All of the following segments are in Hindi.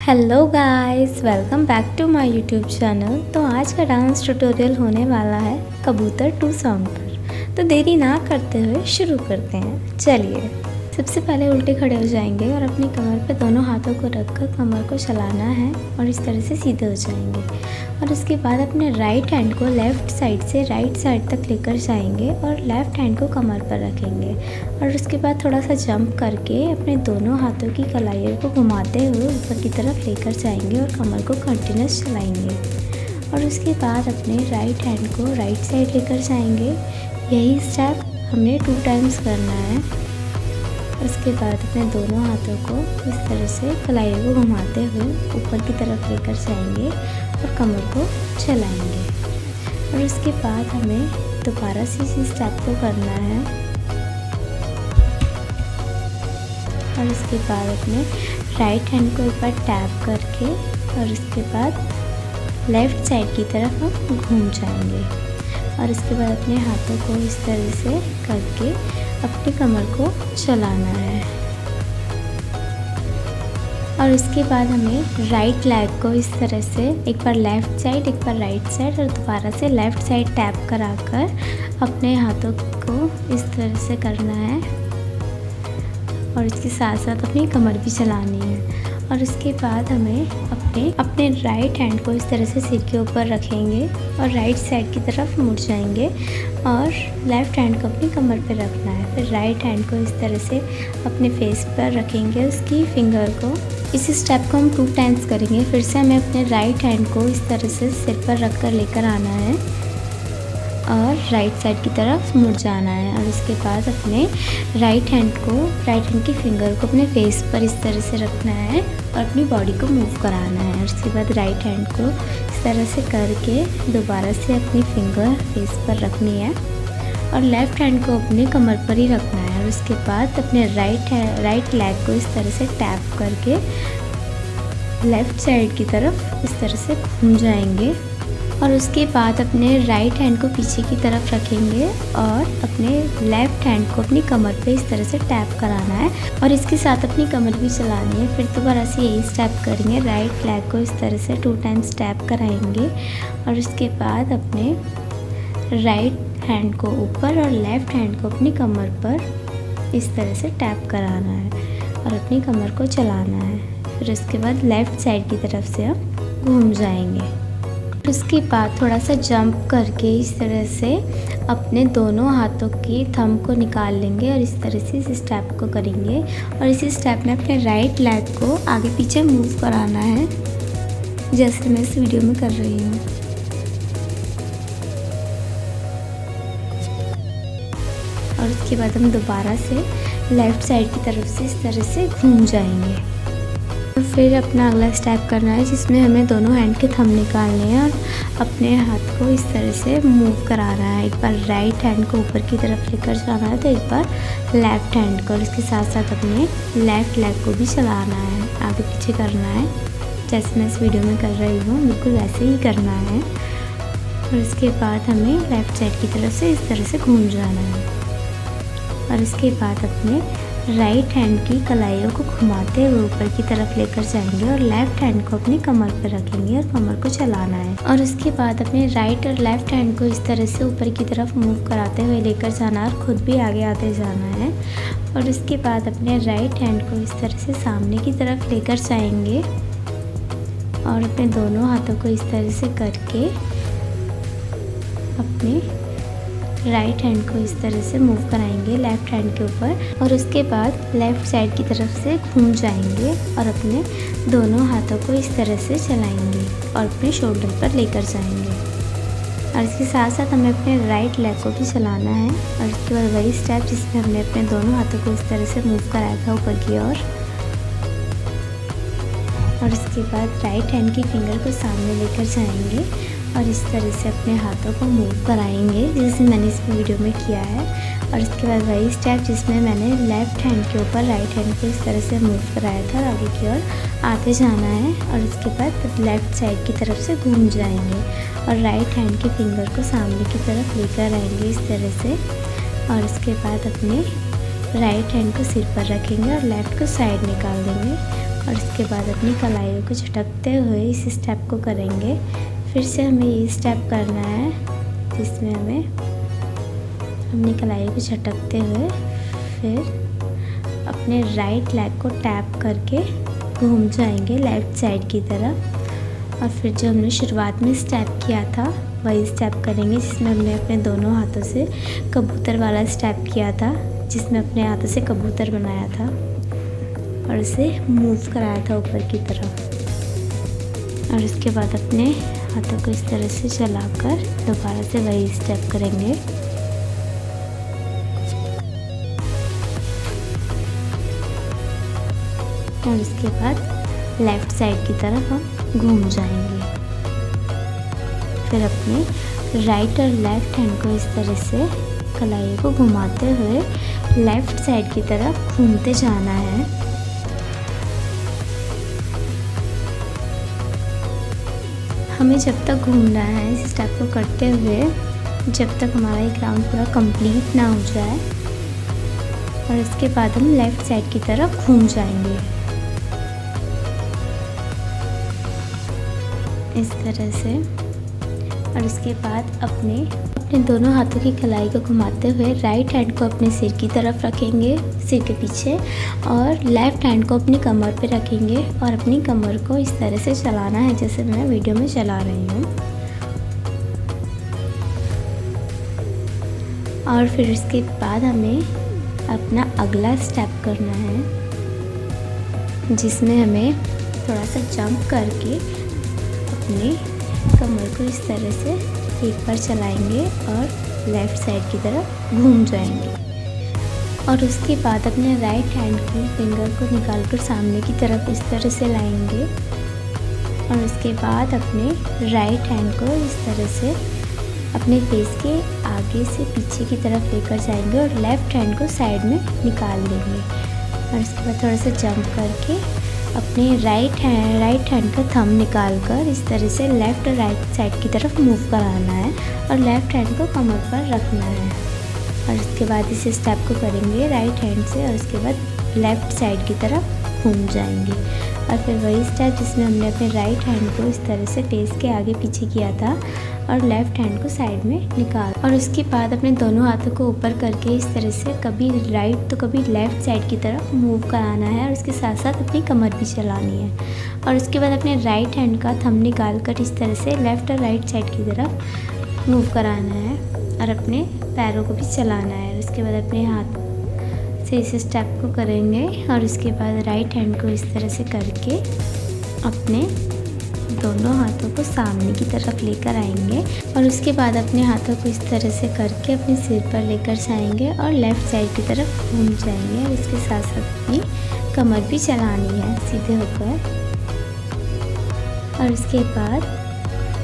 Hello guys, welcome back to my YouTube channel. तो आज का डांस ट्यूटोरियल होने वाला है कबूतर 2 सॉन्ग पर। तो देरी ना करते हुए शुरू करते हैं। चलिए, सबसे पहले उल्टे खड़े हो जाएंगे और अपनी कमर पे दोनों हाथों को रखकर कमर को चलाना है और इस तरह से सीधे हो जाएंगे। और उसके बाद अपने राइट हैंड को लेफ़्ट साइड से राइट साइड तक लेकर जाएंगे और लेफ़्ट हैंड को कमर पर रखेंगे। और उसके बाद थोड़ा सा जंप करके अपने दोनों हाथों की कलाइयों को घुमाते हुए ऊपर की तरफ लेकर जाएंगे और कमर को कंटिन्यूस चलाएंगे। और उसके बाद अपने राइट हैंड को राइट साइड लेकर जाएंगे। यही स्टेप हमने 2 टाइम्स करना है। उसके बाद अपने दोनों हाथों को इस तरह से कलाइयों को घुमाते हुए ऊपर की तरफ लेकर जाएंगे और कमर को चलाएंगे। और उसके बाद हमें दोबारा से इसी स्टेप को करना है। और उसके बाद अपने राइट हैंड को एक बार टैप करके और उसके बाद लेफ़्ट साइड की तरफ हम घूम जाएंगे। और उसके बाद अपने हाथों को इस तरह से करके अपनी कमर को चलाना है। और उसके बाद हमें राइट लेग को इस तरह से एक बार लेफ़्ट साइड, एक बार राइट साइड और दोबारा से लेफ़्ट साइड टैप कराकर अपने हाथों को इस तरह से करना है। और इसके साथ साथ अपनी कमर भी चलानी है। और उसके बाद हमें अपने राइट हैंड को इस तरह से सिर के ऊपर रखेंगे और राइट साइड की तरफ मुड़ जाएंगे और लेफ़्ट हैंड को अपनी कमर पर रखना है। फिर राइट हैंड को इस तरह से अपने फेस पर रखेंगे, उसकी फिंगर को। इसी स्टेप को हम 2 टाइम्स करेंगे। फिर से हमें अपने राइट हैंड को इस तरह से सिर पर रख कर लेकर आना है और राइट साइड की तरफ मुड़ जाना है। और उसके बाद अपने राइट हैंड की फिंगर को अपने फेस पर इस तरह से रखना है और अपनी बॉडी को मूव कराना है। और उसके बाद राइट हैंड को इस तरह से करके दोबारा से अपनी फिंगर फेस पर रखनी है और लेफ़्ट हैंड को अपने कमर पर ही रखना है। और उसके बाद अपने राइट लेग को इस तरह से टैप करके लेफ़्ट साइड की तरफ इस तरह से घूम जाएंगे। और उसके बाद अपने राइट हैंड को पीछे की तरफ रखेंगे और अपने लेफ़्ट हैंड को अपनी कमर पे इस तरह से टैप कराना है और इसके साथ अपनी कमर भी चलानी है। फिर दोबारा से यही स्टेप करेंगे। राइट लेग को इस तरह से 2 टाइम्स टैप कराएंगे और उसके बाद अपने राइट हैंड को ऊपर और लेफ़्ट हैंड को अपनी कमर पर इस तरह से टैप कराना है और अपनी कमर को चलाना है। फिर उसके बाद लेफ़्ट साइड की तरफ से हम घूम जाएंगे। उसके बाद थोड़ा सा जंप करके इस तरह से अपने दोनों हाथों की थंब को निकाल लेंगे और इस तरह से इस स्टेप को करेंगे। और इसी स्टेप में अपने राइट लेग को आगे पीछे मूव कराना है, जैसे मैं इस वीडियो में कर रही हूँ। और उसके बाद हम दोबारा से लेफ़्ट साइड की तरफ से इस तरह से घूम जाएंगे। और फिर अपना अगला स्टेप करना है जिसमें हमें दोनों हैंड के थंब निकालने हैं और अपने हाथ को इस तरह से मूव कराना है। एक बार राइट हैंड को ऊपर की तरफ लेकर जाना है तो एक बार लेफ़्ट हैंड को, और इसके साथ साथ अपने लेफ़्ट लेग को भी चलाना है, आगे पीछे करना है, जैसे मैं इस वीडियो में कर रही हूँ बिल्कुल वैसे ही करना है। और उसके बाद हमें लेफ़्ट साइड की तरफ से इस तरह से घूम जाना है। और इसके बाद अपने राइट हैंड की कलाइयों को घुमाते हुए ऊपर की तरफ लेकर जाएंगे और लेफ़्ट हैंड को अपनी कमर पर रखेंगे और कमर को चलाना है। और उसके बाद अपने राइट और लेफ़्ट हैंड को इस तरह से ऊपर की तरफ मूव कराते हुए लेकर जाना है और ख़ुद भी आगे आते जाना है। और उसके बाद अपने राइट हैंड को इस तरह से सामने की तरफ लेकर जाएंगे और अपने दोनों हाथों को इस तरह से करके अपने राइट हैंड को इस तरह से मूव कराएंगे लेफ़्ट हैंड के ऊपर। और उसके बाद लेफ़्ट साइड की तरफ से घूम जाएंगे और अपने दोनों हाथों को इस तरह से चलाएंगे और अपने शोल्डर पर लेकर जाएंगे। और इसके साथ साथ हमें अपने राइट लेग को भी चलाना है। और उसके बाद वही स्टेप जिसमें हमने अपने दोनों हाथों को इस तरह से मूव कराया था ऊपर की ओर। और उसके बाद राइट हैंड की फिंगर को सामने लेकर जाएंगे और इस तरह से अपने हाथों को मूव कराएंगे जैसे मैंने इस वीडियो में किया है। और इसके बाद वही स्टेप जिसमें मैंने लेफ़्ट हैंड के ऊपर राइट हैंड को इस तरह से मूव कराया था और आगे की ओर आते जाना है। और उसके बाद लेफ़्ट साइड की तरफ से घूम जाएंगे और राइट हैंड की फिंगर को सामने की तरफ लेकर आएंगे इस तरह से। और उसके बाद अपने राइट हैंड को सिर पर रखेंगे और लेफ़्ट को साइड निकाल देंगे और इसके बाद अपनी कलाइयों को झटकते हुए इस स्टेप को करेंगे। फिर से हमें ये स्टेप करना है जिसमें हमें अपनी कलाइयों को झटकते हुए फिर अपने राइट लेग को टैप करके घूम जाएंगे लेफ़्ट साइड की तरफ। और फिर जो हमने शुरुआत में स्टेप किया था वही स्टेप करेंगे जिसमें हमने अपने दोनों हाथों से कबूतर वाला स्टेप किया था, जिसमें अपने हाथों से कबूतर बनाया था और इसे मूव कराया था ऊपर की तरफ। और इसके बाद अपने हाथों को इस तरह से चलाकर दोबारा से वही स्टेप करेंगे। और इसके बाद लेफ़्ट साइड की तरफ हम घूम जाएंगे। फिर अपने राइट और लेफ़्ट हैंड को इस तरह से कलाई को घुमाते हुए लेफ़्ट साइड की तरफ घूमते जाना है। हमें जब तक घूमना है इस स्टेप को करते हुए जब तक हमारा एक राउंड पूरा कंप्लीट ना हो जाए। और इसके बाद हम लेफ़्ट साइड की तरफ घूम जाएंगे इस तरह से। और इसके बाद अपने दोनों हाथों की कलाई को घुमाते हुए राइट हैंड को अपने सिर की तरफ रखेंगे, सिर के पीछे, और लेफ़्ट हैंड को अपनी कमर पे रखेंगे और अपनी कमर को इस तरह से चलाना है जैसे मैं वीडियो में चला रही हूँ। और फिर इसके बाद हमें अपना अगला स्टेप करना है जिसमें हमें थोड़ा सा जंप करके अपने कमर को इस तरह से एक बार चलाएंगे और लेफ़्ट साइड की तरफ घूम जाएंगे। और उसके बाद अपने राइट हैंड की फिंगर को निकालकर सामने की तरफ इस तरह से लाएंगे। और उसके बाद अपने राइट हैंड को इस तरह से अपने फेस के आगे से पीछे की तरफ लेकर जाएंगे और लेफ़्ट हैंड को साइड में निकाल देंगे। और उसके बाद थोड़ा सा जंप करके अपने राइट हैंड का थंब निकाल कर इस तरह से लेफ़्ट और राइट साइड की तरफ मूव कराना है और लेफ़्ट हैंड को कमर पर रखना है। और इसके बाद इस स्टेप को करेंगे राइट हैंड से और उसके बाद लेफ़्ट साइड की तरफ घूम जाएंगे। और फिर वही स्टेप जिसमें हमने अपने राइट हैंड को इस तरह से फेस के आगे पीछे किया था और लेफ़्ट हैंड को साइड में निकाल। और उसके बाद अपने दोनों हाथों को ऊपर करके इस तरह से कभी राइट तो कभी लेफ़्ट साइड की तरफ मूव कराना है और उसके साथ साथ अपनी कमर भी चलानी है। और उसके बाद अपने राइट हैंड का थंब निकाल कर इस तरह से लेफ़्ट और राइट साइड की तरफ मूव कराना है और अपने पैरों को भी चलाना है। उसके बाद अपने हाथ से इस स्टेप को करेंगे और उसके बाद राइट हैंड को इस तरह से करके अपने दोनों हाथों को सामने की तरफ लेकर आएंगे। और उसके बाद अपने हाथों को इस तरह से करके अपने सिर पर लेकर जाएंगे और लेफ़्ट साइड की तरफ घूम जाएंगे। और इसके साथ साथ अपनी कमर भी चलानी है सीधे होकर। और उसके बाद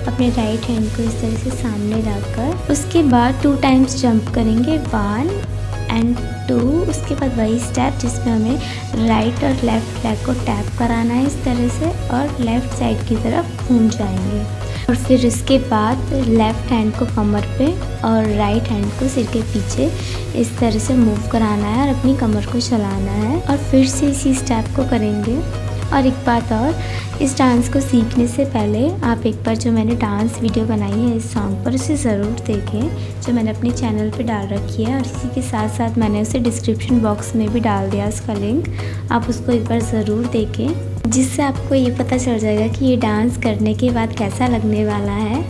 अपने राइट हैंड को इस तरह से सामने रखकर उसके बाद 2 टाइम्स जंप करेंगे, 1 एंड 2। उसके बाद वही स्टेप जिसमें हमें राइट और लेफ़्ट लेग को टैप कराना है इस तरह से और लेफ़्ट साइड की तरफ घूम जाएंगे। और फिर इसके बाद लेफ़्ट हैंड को कमर पे और राइट हैंड को सिर के पीछे इस तरह से मूव कराना है और अपनी कमर को चलाना है। और फिर से इसी स्टेप को करेंगे। और एक बात और, इस डांस को सीखने से पहले आप एक बार जो मैंने डांस वीडियो बनाई है इस सॉन्ग पर उसे ज़रूर देखें जो मैंने अपने चैनल पे डाल रखी है। और इसी के साथ साथ मैंने उसे डिस्क्रिप्शन बॉक्स में भी डाल दिया उसका लिंक, आप उसको एक बार ज़रूर देखें जिससे आपको ये पता चल जाएगा कि ये डांस करने के बाद कैसा लगने वाला है।